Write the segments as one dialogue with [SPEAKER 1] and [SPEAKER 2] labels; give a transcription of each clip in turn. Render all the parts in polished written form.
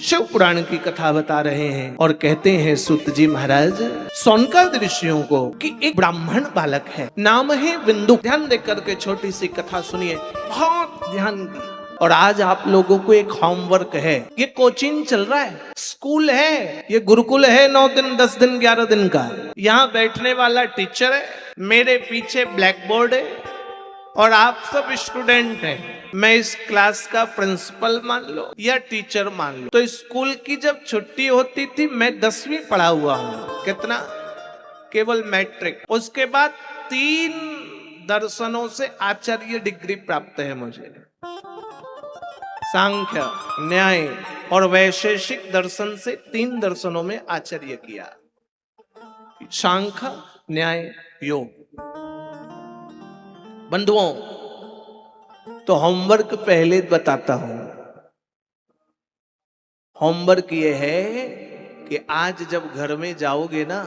[SPEAKER 1] शिव पुराण की कथा बता रहे हैं और कहते हैं सूत जी महाराज सौनकादि ऋषियों को कि एक ब्राह्मण बालक है, नाम है बिंदुक। ध्यान देकर के छोटी सी कथा सुनिए, बहुत ध्यान की। और आज आप लोगों को एक होमवर्क है, ये कोचिंग चल रहा है, स्कूल है, ये गुरुकुल है, 9 दिन 10 दिन 11 दिन का। यहाँ बैठने वाला टीचर है, मेरे पीछे ब्लैक बोर्ड है और आप सब स्टूडेंट हैं। मैं इस क्लास का प्रिंसिपल मान लो या टीचर मान लो। तो स्कूल की जब छुट्टी होती थी, मैं 10वीं पढ़ा हुआ हूं। कितना? केवल मैट्रिक। उसके बाद 3 दर्शनों से आचार्य डिग्री प्राप्त है मुझे। सांख्य, न्याय और वैशेषिक दर्शन से 3 दर्शनों में आचार्य किया। सांख्य, न्याय, योग। बंधुओं, तो होमवर्क पहले बताता हूं। होमवर्क ये है कि आज जब घर में जाओगे ना,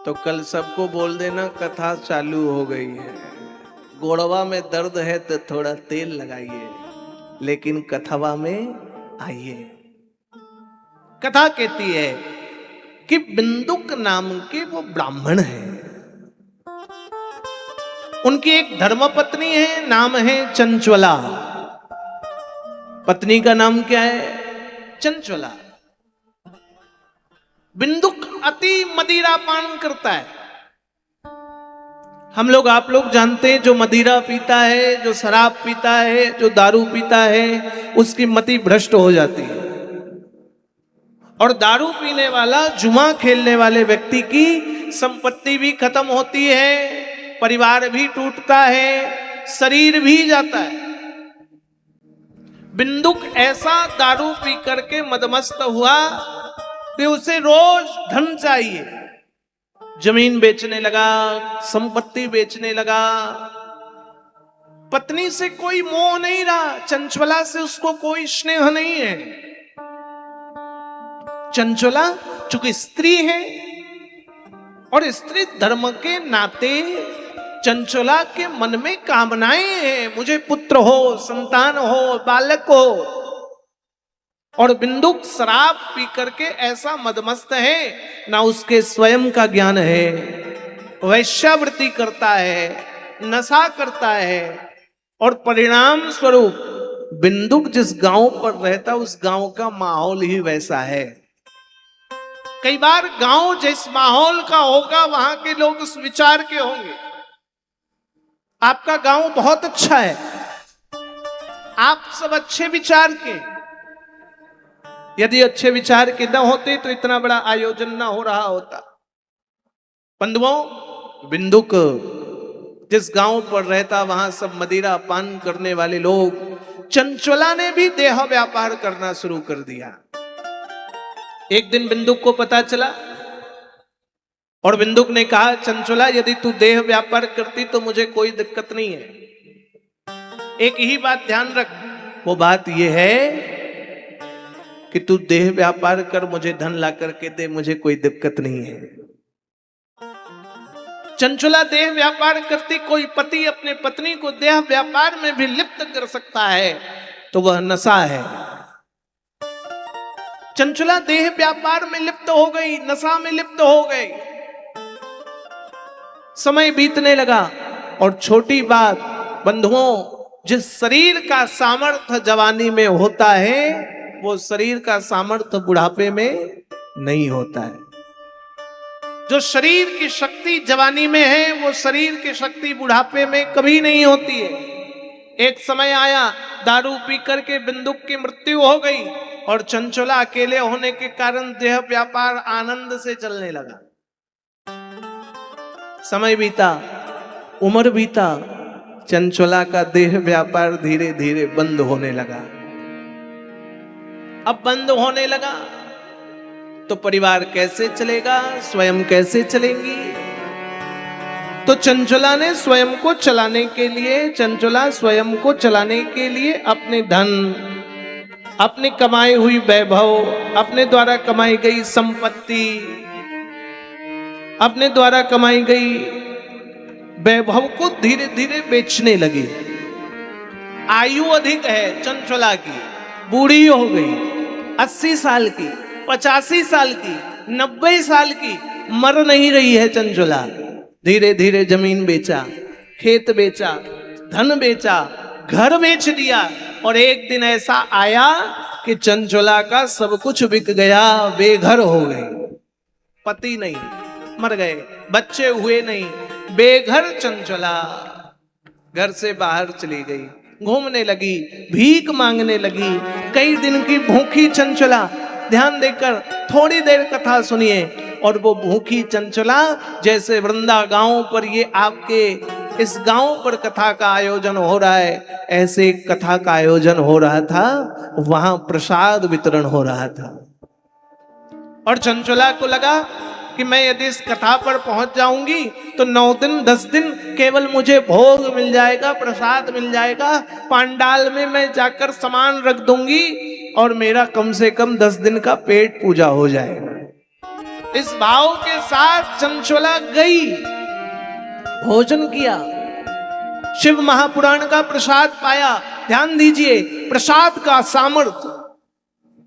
[SPEAKER 1] तो कल सबको बोल देना कथा चालू हो गई है। गोड़वा में दर्द है तो थोड़ा तेल लगाइए, लेकिन कथावा में आइए। कथा कहती है कि बिंदुक नाम के वो ब्राह्मण है। उनकी एक धर्मपत्नी है, नाम है चंचला। पत्नी का नाम क्या है? चंचला। बिंदुक अति मदिरा पान करता है। हम लोग आप लोग जानते हैं, जो मदिरा पीता है, जो शराब पीता है, जो दारू पीता है, उसकी मति भ्रष्ट हो जाती है। और दारू पीने वाला, जुआ खेलने वाले व्यक्ति की संपत्ति भी खत्म होती है, परिवार भी टूटता है, शरीर भी जाता है। बिंदुक ऐसा दारू पी करके मदमस्त हुआ कि उसे रोज धन चाहिए। जमीन बेचने लगा, संपत्ति बेचने लगा। पत्नी से कोई मोह नहीं रहा, चंचला से उसको कोई स्नेह नहीं है। चंचला चूंकि स्त्री है और स्त्री धर्म के नाते चंचला के मन में कामनाएं हैं, मुझे पुत्र हो, संतान हो, बालक हो। और बिंदुक शराब पी करके ऐसा मदमस्त है, ना उसके स्वयं का ज्ञान है, वैश्यावृत्ति करता है, नशा करता है। और परिणाम स्वरूप बिंदुक जिस गांव पर रहता, उस गांव का माहौल ही वैसा है। कई बार गांव जिस माहौल का होगा, वहां के लोग उस विचार के होंगे। आपका गांव बहुत अच्छा है, आप सब अच्छे विचार के। यदि अच्छे विचार के न होते तो इतना बड़ा आयोजन न हो रहा होता। बंधुओं, बिंदुक जिस गांव पर रहता, वहां सब मदिरा पान करने वाले लोग। चंचला ने भी देह व्यापार करना शुरू कर दिया। एक दिन बिंदुक को पता चला और बिंदुक ने कहा, चंचला यदि तू देह व्यापार करती तो मुझे कोई दिक्कत नहीं है। एक ही बात ध्यान रख, वो बात ये है कि तू देह व्यापार कर, मुझे धन ला करके दे, मुझे कोई दिक्कत नहीं है। चंचला देह व्यापार करती, कोई पति अपने पत्नी को देह व्यापार में भी लिप्त कर सकता है तो वह नशा है। चंचला देह व्यापार में लिप्त हो गई, नशा में लिप्त हो गई। समय बीतने लगा और छोटी बात बंधुओं, जिस शरीर का सामर्थ्य जवानी में होता है, वो शरीर का सामर्थ्य बुढ़ापे में नहीं होता है। जो शरीर की शक्ति जवानी में है, वो शरीर की शक्ति बुढ़ापे में कभी नहीं होती है। एक समय आया, दारू पी करके बिंदुक की मृत्यु हो गई और चंचला अकेले होने के कारण देह व्यापार आनंद से चलने लगा। समय बीता, उम्र बीता, चंचला का देह व्यापार धीरे धीरे बंद होने लगा। अब बंद होने लगा तो परिवार कैसे चलेगा, स्वयं कैसे चलेंगी? तो चंचला ने स्वयं को चलाने के लिए, चंचला स्वयं को चलाने के लिए अपने धन, अपनी कमाई हुई वैभव, अपने द्वारा कमाई गई संपत्ति, अपने द्वारा कमाई गई वैभव को धीरे धीरे बेचने लगी। आयु अधिक है चंचला की, बूढ़ी हो गई, 80 साल की, 85 साल की, 90 साल की, मर नहीं रही है चंचुला। धीरे धीरे जमीन बेचा, खेत बेचा, धन बेचा, घर बेच दिया, और एक दिन ऐसा आया कि चंचुला का सब कुछ बिक गया, बेघर हो गई। पति नहीं, मर गए, बच्चे हुए नहीं, बेघर चंचुला घर से बाहर चली गई, घूमने लगी, भीख मांगने लगी। कई दिन की भूखी चंचुला, ध्यान देकर थोड़ी देर कथा सुनिए। और वो भूखी चंचुला, जैसे वृंदा गांव पर, ये आपके इस गांव पर कथा का आयोजन हो रहा है, ऐसे कथा का आयोजन हो रहा था, वहां प्रसाद वितरण हो रहा था। और चंचुला को लगा कि मैं यदि इस कथा पर पहुंच जाऊंगी तो 9 दिन 10 दिन केवल मुझे भोग मिल जाएगा, प्रसाद मिल जाएगा, पांडाल में मैं जाकर सामान रख दूंगी और मेरा कम से कम 10 दिन का पेट पूजा हो जाएगा। इस भाव के साथ चंचुला गई, भोजन किया, शिव महापुराण का प्रसाद पाया। ध्यान दीजिए, प्रसाद का सामर्थ्य,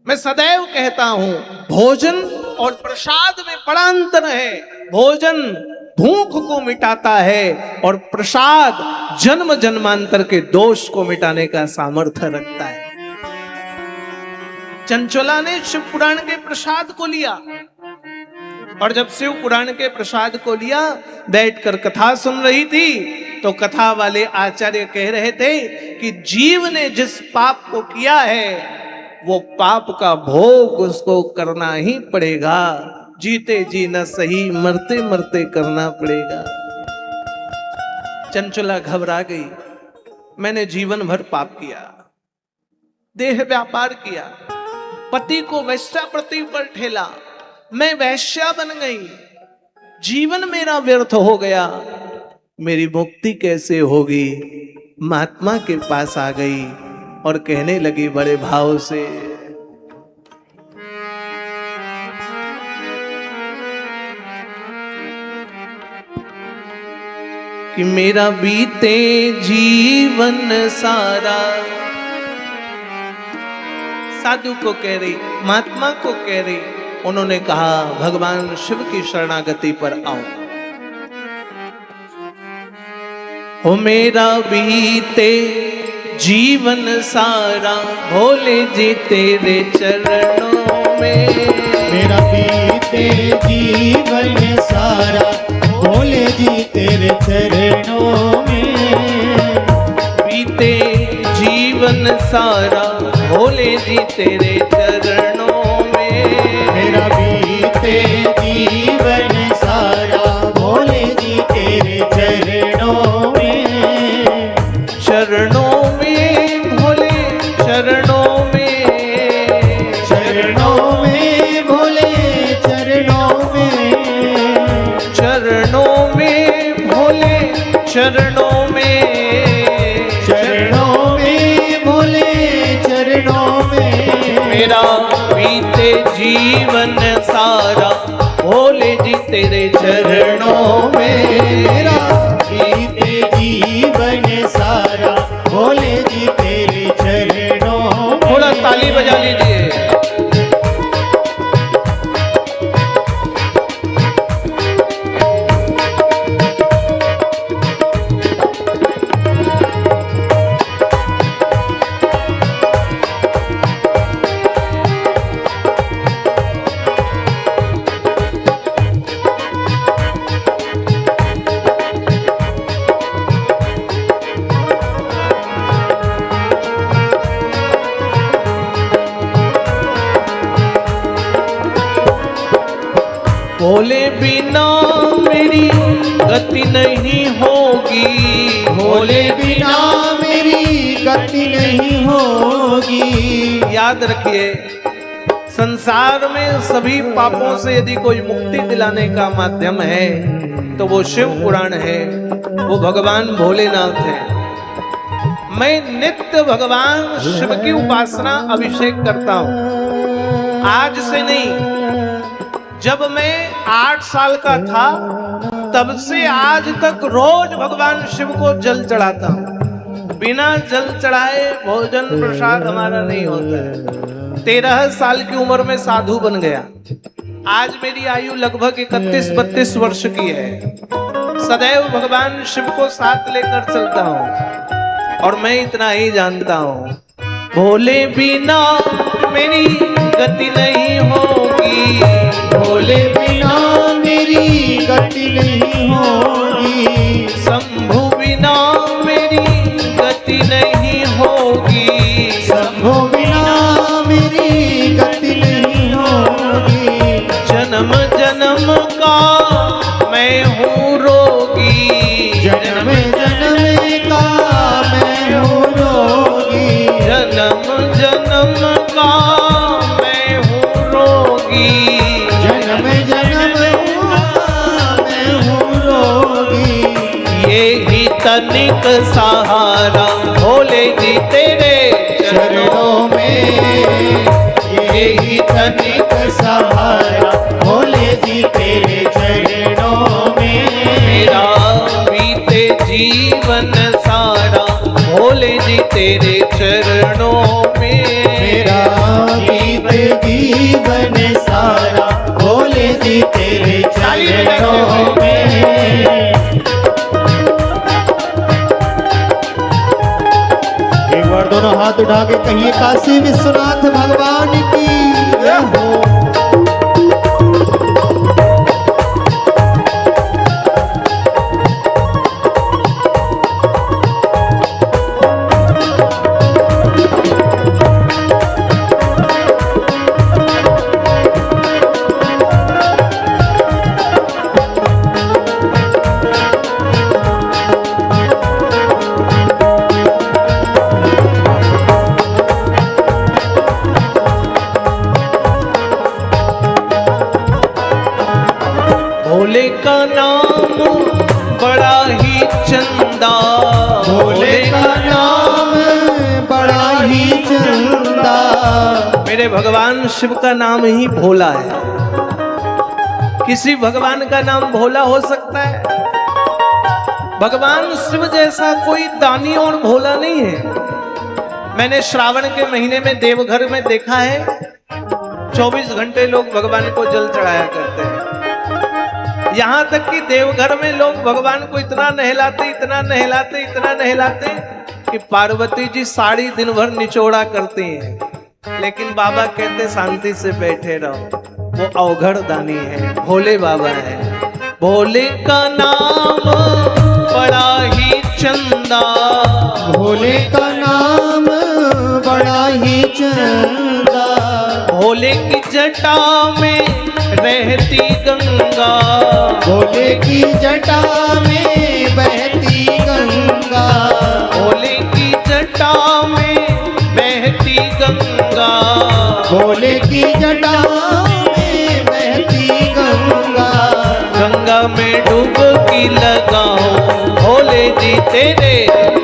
[SPEAKER 1] मैं सदैव कहता हूं, भोजन और प्रसाद में बड़ा अंतर है। भोजन भूख को मिटाता है और प्रसाद जन्म जन्मांतर के दोष को मिटाने का सामर्थ्य रखता है। चंचुला ने शिव पुराण के प्रसाद को लिया, और जब शिव पुराण के प्रसाद को लिया, बैठकर कथा सुन रही थी, तो कथा वाले आचार्य कह रहे थे कि जीव ने जिस पाप को किया है, वो पाप का भोग उसको करना ही पड़ेगा। जीते जी न सही, मरते मरते करना पड़ेगा। चंचुला घबरा गई, मैंने जीवन भर पाप किया, देह व्यापार किया, पति को वैश्यावृत्ति पर ठेला, मैं वैश्या बन गई, जीवन मेरा व्यर्थ हो गया, मेरी मुक्ति कैसे होगी। महात्मा के पास आ गई और कहने लगी बड़े भाव से, कि मेरा बीते जीवन सारा, साधु को कह रही, महात्मा को कह रही, उन्होंने कहा भगवान शिव की शरणागति पर आओ। हो मेरा बीते जीवन सारा, भोले जी तेरे चरणों में,
[SPEAKER 2] मेरा बीते जीवन सारा, भोले जी तेरे चरणों में।
[SPEAKER 1] बीते जीवन सारा, भोले जी तेरे चरणों में,
[SPEAKER 2] मेरा बीते जीवन सारा, भोले जी तेरे चरणों में।
[SPEAKER 1] चरणों में भोले, चरणों में,
[SPEAKER 2] चरणों में भोले, चरणों में,
[SPEAKER 1] चरणों में भोले, चरणों में,
[SPEAKER 2] चरणों में भोले, चरणों में।
[SPEAKER 1] मेरा बीते जीवन सारा, भोले जी तेरे चरणों में,
[SPEAKER 2] मेरा बीते जीवन सारा, भोले जी तेरे चरणों में।
[SPEAKER 1] थोड़ा ताली बजा लीजिए। भोले बिना मेरी गति नहीं होगी,
[SPEAKER 2] भोले बिना मेरी गति नहीं होगी।
[SPEAKER 1] याद रखिए, संसार में सभी पापों से यदि कोई मुक्ति दिलाने का माध्यम है तो वो शिव पुराण है, वो भगवान भोलेनाथ है। मैं नित्य भगवान शिव की उपासना अभिषेक करता हूं, आज से नहीं। जब मैं 8 साल का था तब से आज तक रोज भगवान शिव को जल चढ़ाता हूं। बिना जल चढ़ाए भोजन प्रसाद हमारा नहीं होता है। 13 साल की उम्र में साधु बन गया। आज मेरी आयु लगभग 31-32 वर्ष की है। सदैव भगवान शिव को साथ लेकर चलता हूँ और मैं इतना ही जानता हूँ, भोले बिना मेरी गति नहीं होगी,
[SPEAKER 2] भोले बिना मेरी गति नहीं होगी,
[SPEAKER 1] शंभु बिना मेरी गति नहीं होगी,
[SPEAKER 2] शंभु बिना मेरी गति नहीं होगी,
[SPEAKER 1] जन्म जन्म का मैं हूँ रोगी,
[SPEAKER 2] जन्म जन्म का मैं हूँ रोगी,
[SPEAKER 1] जन्म जन्म का मैं हूँ रोगी,
[SPEAKER 2] जन्म जन्म का मैं हूँ रोगी,
[SPEAKER 1] ये ही तनिक सहारा भोले जी तेरे
[SPEAKER 2] चरणों में, ये ही तनिक सहारा भोले जी तेरे चरणों में,
[SPEAKER 1] मेरा बीते जीवन सारा भोले जी तेरे चरणों में,
[SPEAKER 2] मेरा बीत जीवन सारा भोले जी तेरे चरणों में। एक बार दोनों हाथ उठा के कहिए काशी विश्वनाथ भगवान की जय हो।
[SPEAKER 1] भोले का नाम बड़ा ही चंदा,
[SPEAKER 2] भोले का नाम बड़ा ही चंदा,
[SPEAKER 1] मेरे भगवान शिव का नाम ही भोला है। किसी भगवान का नाम भोला हो सकता है? भगवान शिव जैसा कोई दानी और भोला नहीं है। मैंने श्रावण के महीने में देवघर में देखा है, 24 घंटे लोग भगवान को जल चढ़ाया करते हैं। यहां तक कि देवघर में लोग भगवान को इतना नहलाते, इतना नहलाते, इतना नहलाते कि पार्वती जी साड़ी दिन भर निचोड़ा करती हैं। लेकिन बाबा कहते शांति से बैठे रहो, वो अवघड़ दानी है, भोले बाबा है। भोले का नाम बड़ा ही चंदा,
[SPEAKER 2] भोले का नाम बड़ा ही चंदा,
[SPEAKER 1] भोले की जटा में रहती गंगा,
[SPEAKER 2] भोले की जटा में बहती गंगा,
[SPEAKER 1] भोले की जटा में बहती गंगा,
[SPEAKER 2] भोले की जटा में बहती गंगा,
[SPEAKER 1] गंगा में डुबकी लगाओ भोले जी तेरे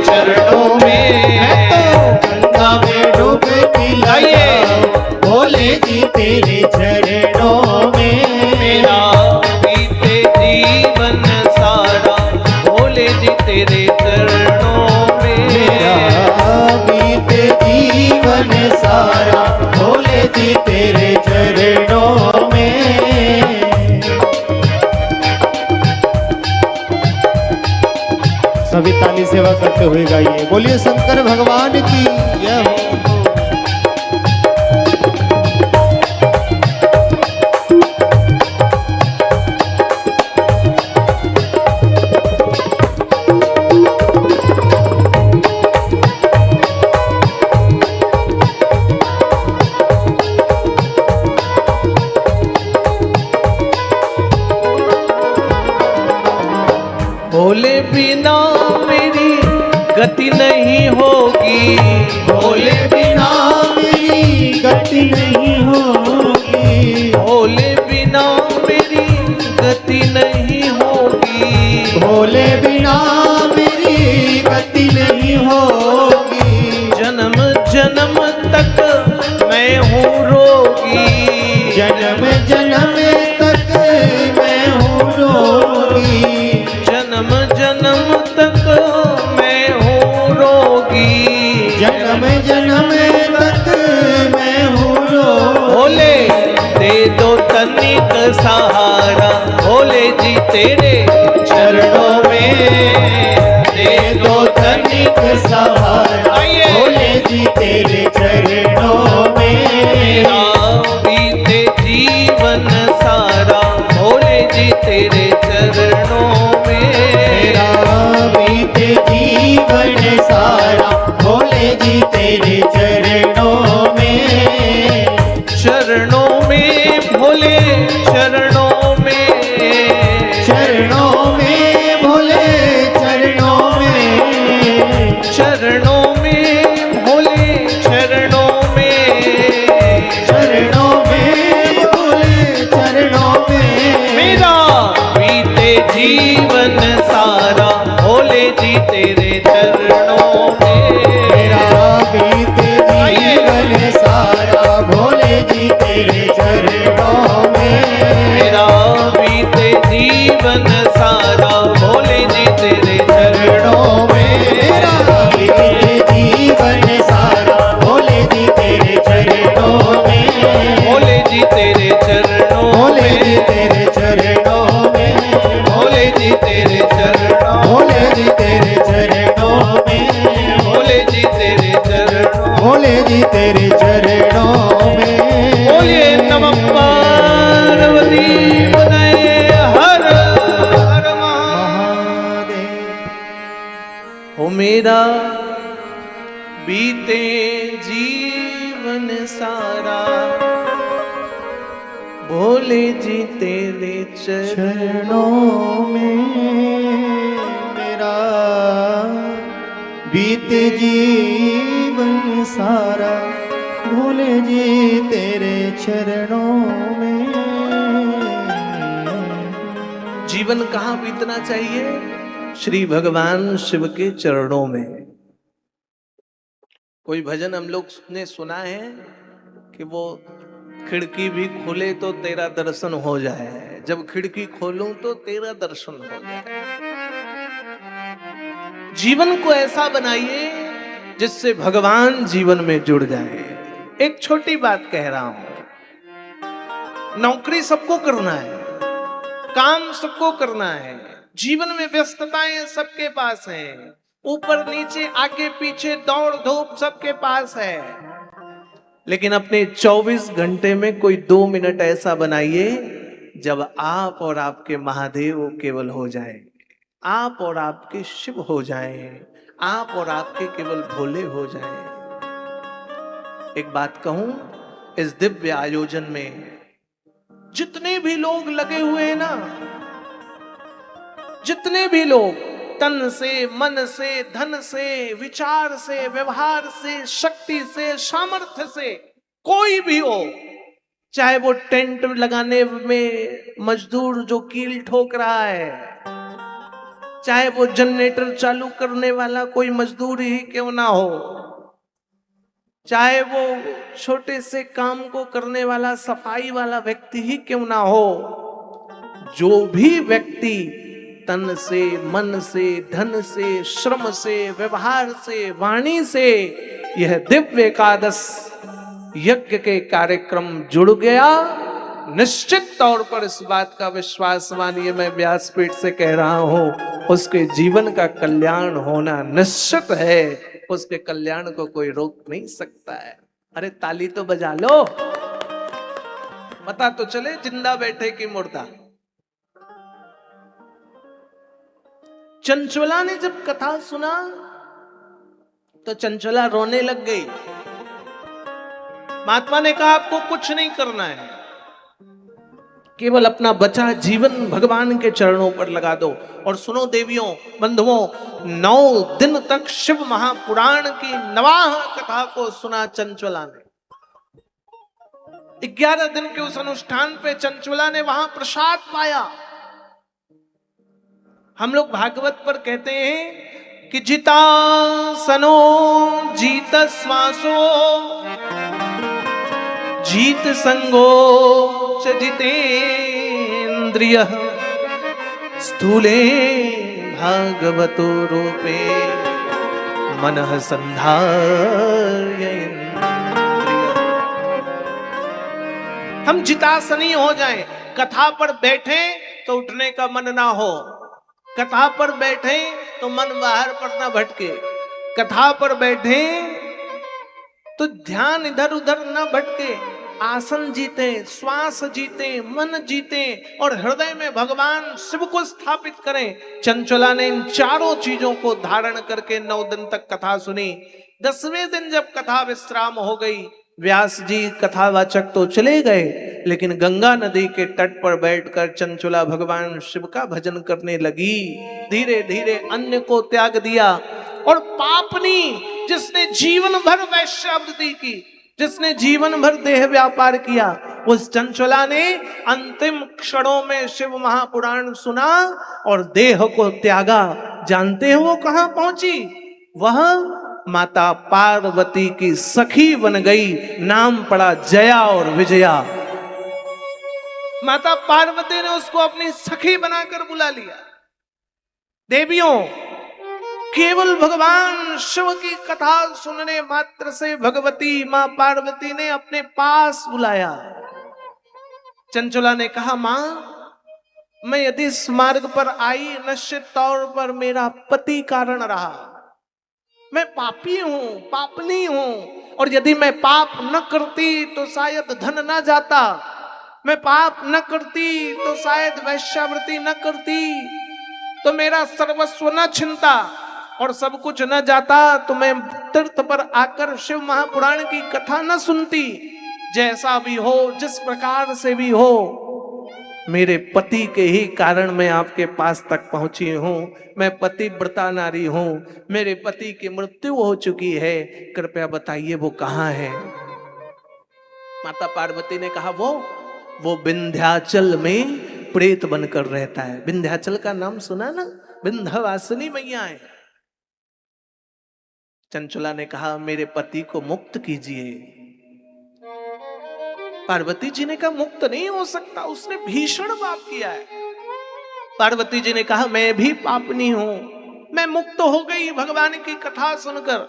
[SPEAKER 1] चरणों में,
[SPEAKER 2] मैं तो गंगा में डुबकी लगाओ भोले जी तेरे चरणों में,
[SPEAKER 1] मेरा बीते जीवन सारा भोले जी तेरे चरणों में,
[SPEAKER 2] मेरा बीते जीवन सारा भोले जी तेरे चरणों में। सभी ताली सेवा करते हुए गाइए, बोलिए शंकर भगवान की जय हो।
[SPEAKER 1] भोले बिना मेरी गति नहीं होगी,
[SPEAKER 2] भोले बिना मेरी गति नहीं होगी,
[SPEAKER 1] भोले बिना मेरी गति नहीं होगी,
[SPEAKER 2] भोले बिना मेरी गति नहीं होगी,
[SPEAKER 1] जन्म जन्म तक मैं हूँ रोगी,
[SPEAKER 2] जन्म जन्म तक मैं हूँ रोगी,
[SPEAKER 1] जन्म जन्म तक मैं हूँ रोगी, दो तनिक सहारा भोले जी तेरे चरणों में,
[SPEAKER 2] दे दो तनिक सहारा
[SPEAKER 1] आइए।
[SPEAKER 2] भोले जी तेरे चरणों में।
[SPEAKER 1] मेरा बीते जीवन सारा भोले जी तेरे चरणों में,
[SPEAKER 2] मेरा बीते जीवन सारा भोले जी तेरे चरणों में।
[SPEAKER 1] चरणों में भोले चरणों में,
[SPEAKER 2] चरणों में भोले चरणों में।
[SPEAKER 1] चरणों में भोले चरणों में,
[SPEAKER 2] चरणों में भोले चरणों में।
[SPEAKER 1] मेरा बीते जीवन सारा भोले जी तेरे चरणों में,
[SPEAKER 2] मेरा बीते जीवन सारा भोले जी तेरे चरणों में।
[SPEAKER 1] मेरा बीते जीवन सारा भोले जी तेरे चरणों
[SPEAKER 2] चरणों में। मेरा बीते जीवन सारा भोले जी तेरे चरणों में।
[SPEAKER 1] भोले जी तेरे चरणों
[SPEAKER 2] भोले जी
[SPEAKER 1] में,
[SPEAKER 2] तेरे चरणों में।
[SPEAKER 1] भोले जी तेरे चरणों,
[SPEAKER 2] भोले जी तेरे चरणों में।
[SPEAKER 1] भोले जी तेरे चरणों,
[SPEAKER 2] भोले जी तेरे चरणों में।
[SPEAKER 1] बोलिए नमः पार्वती पतये हर हर
[SPEAKER 2] महादेव।
[SPEAKER 1] हो मेरा बीते जीवन सारा भोले जी तेरे चरण,
[SPEAKER 2] चरणों में। मेरा बीते जीवन सारा भोले जी तेरे चरणों में।
[SPEAKER 1] जीवन कहाँ बीतना चाहिए? श्री भगवान शिव के चरणों में। कोई भजन हम लोग ने सुना है कि वो खिड़की भी खोले तो तेरा दर्शन हो जाए, जब खिड़की खोलूं तो तेरा दर्शन हो जाए। जीवन को ऐसा बनाइए जिससे भगवान जीवन में जुड़ जाए। एक छोटी बात कह रहा हूं, नौकरी सबको करना है, काम सबको करना है, जीवन में व्यस्तताएं सबके पास हैं, ऊपर नीचे आगे पीछे दौड़ धूप सबके पास है, लेकिन अपने 24 घंटे में कोई 2 मिनट ऐसा बनाइए जब आप और आपके महादेव केवल हो जाएं, आप और आपके शिव हो जाएं, आप और आपके केवल भोले हो जाएं। एक बात कहूं, इस दिव्य आयोजन में जितने भी लोग लगे हुए हैं ना, जितने भी लोग तन से, मन से, धन से, विचार से, व्यवहार से, शक्ति से, सामर्थ्य से, कोई भी हो, चाहे वो टेंट लगाने में मजदूर जो कील ठोक रहा है, चाहे वो जनरेटर चालू करने वाला कोई मजदूर ही क्यों ना हो, चाहे वो छोटे से काम को करने वाला सफाई वाला व्यक्ति ही क्यों ना हो, जो भी व्यक्ति तन से, मन से, धन से, श्रम से, व्यवहार से, वाणी से यह दिव्य एकादश यज्ञ के कार्यक्रम जुड़ गया, निश्चित तौर पर इस बात का विश्वास मानिए, मैं व्यासपीठ से कह रहा हूं, उसके जीवन का कल्याण होना निश्चित है, उसके कल्याण को कोई रोक नहीं सकता है। अरे ताली तो बजा लो, पता तो चले जिंदा बैठे की मुर्दा। चंचला ने जब कथा सुना तो चंचला रोने लग गई। महात्मा ने कहा आपको कुछ नहीं करना है, केवल अपना बचा जीवन भगवान के चरणों पर लगा दो। और सुनो देवियों, बंधुओं, 9 दिन तक शिव महापुराण की नवाह कथा को सुना चंचला ने। 11 दिन के उस अनुष्ठान पे चंचला ने वहां प्रसाद पाया। हम लोग भागवत पर कहते हैं कि जिता सनो जीत श्वासो जीत संगो च जितेन्द्रिय स्थूले भागवतो रूपे मनः संधार्य इंद्रिय। हम जितासनी हो जाएं, कथा पर बैठे तो उठने का मन ना हो, कथा पर बैठे तो मन बाहर पर ना भटके, कथा पर बैठे तो ध्यान इधर उधर ना भटके, आसन जीते, श्वास जीते, मन जीते और हृदय में भगवान शिव को स्थापित करें। चंचला ने इन चारों चीजों को धारण करके 9 दिन तक कथा सुनी। 10वें दिन जब कथा विश्राम हो गई, व्यास जी कथावाचक तो चले गए, लेकिन गंगा नदी के तट पर बैठकर चंचला भगवान शिव का भजन करने लगी। धीरे धीरे अन्न को त्याग दिया और पापनी, जिसने जीवन भर वैश्यावृत्ति की, जिसने जीवन भर देह व्यापार किया, उस चंचला ने अंतिम क्षणों में शिव महापुराण सुना और देह को त्यागा। जानते हो वो कहां पहुंची? वह माता पार्वती की सखी बन गई। नाम पड़ा जया और विजया। माता पार्वती ने उसको अपनी सखी बनाकर बुला लिया। देवियों, केवल भगवान शिव की कथा सुनने मात्र से भगवती मां पार्वती ने अपने पास बुलाया। चंचला ने कहा, मां, मैं यदि इस मार्ग पर आई, निश्चित तौर पर मेरा पति कारण रहा। मैं पापी हूं, पापनी हूं, और यदि मैं पाप न करती तो शायद धन न जाता, मैं पाप न करती तो शायद वैश्यावृत्ति न करती, तो मेरा सर्वस्व न छिनता और सब कुछ न जाता, तो मैं तीर्थ पर आकर शिव महापुराण की कथा न सुनती। जैसा भी हो, जिस प्रकार से भी हो, मेरे पति के ही कारण मैं आपके पास तक पहुंची हूं। मैं पतिव्रता नारी हूं, मेरे पति की मृत्यु हो चुकी है, कृपया बताइए वो कहां है। माता पार्वती ने कहा, वो विंध्याचल में प्रेत बनकर रहता है। विंध्याचल का नाम सुना ना, विंध्यवासिनी मैया है। चंचला ने कहा, मेरे पति को मुक्त कीजिए। पार्वती जी ने कहा, मुक्त नहीं हो सकता, उसने भीषण पाप किया है। पार्वती जी ने कहा, मैं भी पापनी हूं, मैं मुक्त हो गई भगवान की कथा सुनकर।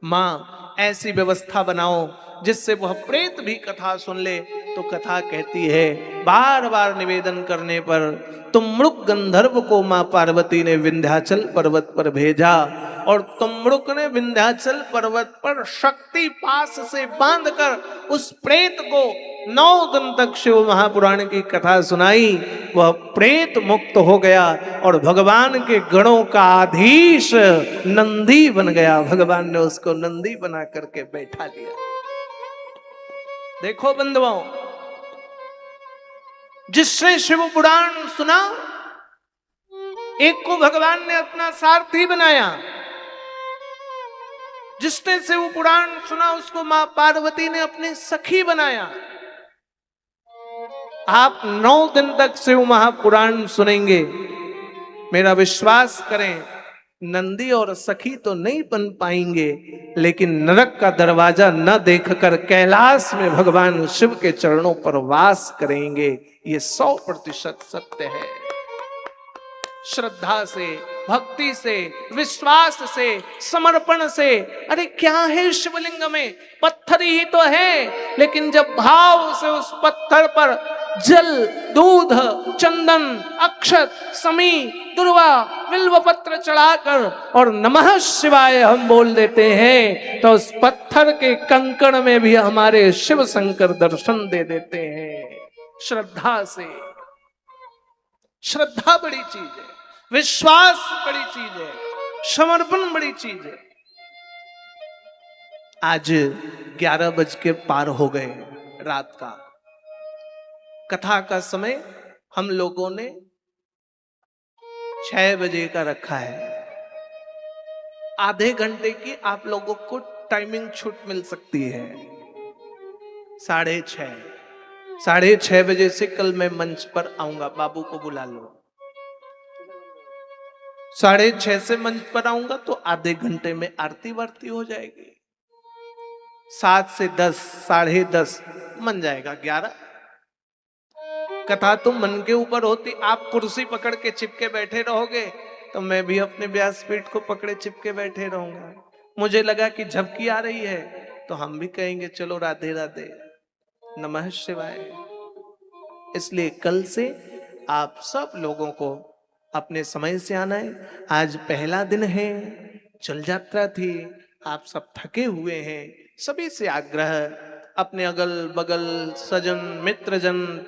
[SPEAKER 1] मां, ऐसी व्यवस्था बनाओ जिससे वह प्रेत भी कथा सुन ले। तो कथा कहती है, बार बार निवेदन करने पर तुमरुक गंधर्व को मां पार्वती ने विंध्याचल पर्वत पर भेजा और तुमरुक ने विंध्याचल पर्वत पर शक्ति पास से बांधकर उस प्रेत को 9 दिन तक शिव महापुराण की कथा सुनाई। वह प्रेत मुक्त हो गया और भगवान के गणों का आधीश नंदी बन गया। भगवान ने उसको नंदी बना करके बैठा लिया। देखो बंधुओं, जिसने शिव पुराण सुना, एक को भगवान ने अपना सारथी बनाया। जिसने शिव पुराण सुना, उसको मां पार्वती ने अपनी सखी बनाया। आप 9 दिन तक शिव महापुराण सुनेंगे, मेरा विश्वास करें, नंदी और सखी तो नहीं बन पाएंगे, लेकिन नरक का दरवाजा न देखकर कैलाश में भगवान शिव के चरणों पर वास करेंगे। ये 100% सत्य है। श्रद्धा से, भक्ति से, विश्वास से, समर्पण से। अरे क्या है शिवलिंग में? पत्थर ही तो है, लेकिन जब भाव से उस पत्थर पर जल, दूध, चंदन, अक्षत, समी, दुर्वा, बिल्व पत्र चढ़ाकर और नमः शिवाय हम बोल देते हैं, तो उस पत्थर के कंकड़ में भी हमारे शिव शंकर दर्शन दे देते हैं। श्रद्धा से। श्रद्धा बड़ी चीज है, विश्वास बड़ी चीज है, समर्पण बड़ी चीज है। आज 11 बज के पार हो गए रात का। कथा का समय हम लोगों ने 6 बजे का रखा है। आधे घंटे की आप लोगों को टाइमिंग छूट मिल सकती है। 6:30 6:30 बजे से कल मैं मंच पर आऊंगा। बाबू को बुला लो। 6:30 से मंच पर आऊंगा तो आधे घंटे में आरती वारती हो जाएगी। 7 से 10, 10:30 मन जाएगा। 11 कथा तो मन के ऊपर होती। आप कुर्सी पकड़ के चिपके बैठे रहोगे तो मैं भी अपने व्यासपीठ को पकड़े चिपके बैठे रहूंगा। मुझे लगा कि झपकी आ रही है तो हम भी कहेंगे चलो राधे राधे। नमः शिवाय। इसलिए कल से आप सब लोगों को अपने समय से आना है। आज पहला दिन है, चल यात्रा थी, आप सब थके हुए हैं। सभी से आग्रह, अपने अगल बगल सजन मित्रजन